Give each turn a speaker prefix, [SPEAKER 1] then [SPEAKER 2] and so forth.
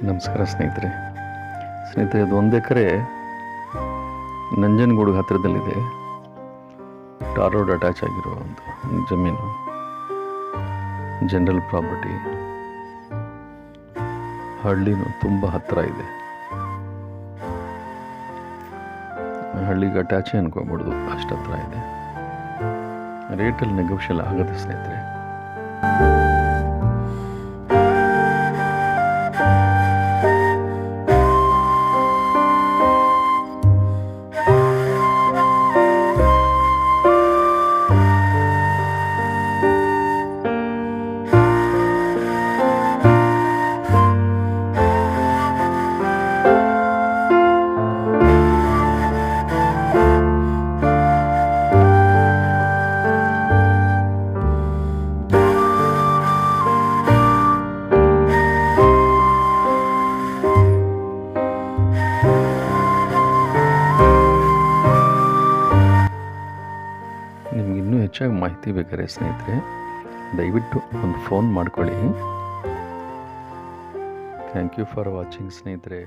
[SPEAKER 1] ನಮಸ್ಕಾರ ಸ್ನೇಹಿತರೆ. ಇದು 1 ಎಕರೆ ನಂಜನಗೂಡು ಹತ್ತಿರದಲ್ಲಿದೆ. ಟಾರ್ ರೋಡ್ ಅಟ್ಯಾಚ್ ಆಗಿರೋ ಒಂದು ಜಮೀನು, ಜನರಲ್ ಪ್ರಾಪರ್ಟಿ. ಹಳ್ಳಿನೂ ತುಂಬ ಹತ್ತಿರ ಇದೆ. ಹಳ್ಳಿಗೆ ಅಟ್ಯಾಚೇ ಅನ್ಕೋಗ್ಬಿಡ್ದು, ಅಷ್ಟು ಹತ್ರ ಇದೆ. ರೇಟಲ್ಲಿ ನೆಗೋಷಿಯಲ್ ಆಗುತ್ತೆ ಸ್ನೇಹಿತರೆ. ನಿಮ್ಗೆ ಇನ್ನೂ ಹೆಚ್ಚಾಗಿ ಮಾಹಿತಿ ಬೇಕಾದ್ರೆ ಸ್ನೇಹಿತರೆ, ದಯವಿಟ್ಟು ಒಂದು ಫೋನ್ ಮಾಡ್ಕೊಳ್ಳಿ. ಥ್ಯಾಂಕ್ ಯು ಫಾರ್ ವಾಚಿಂಗ್ ಸ್ನೇಹಿತರೆ.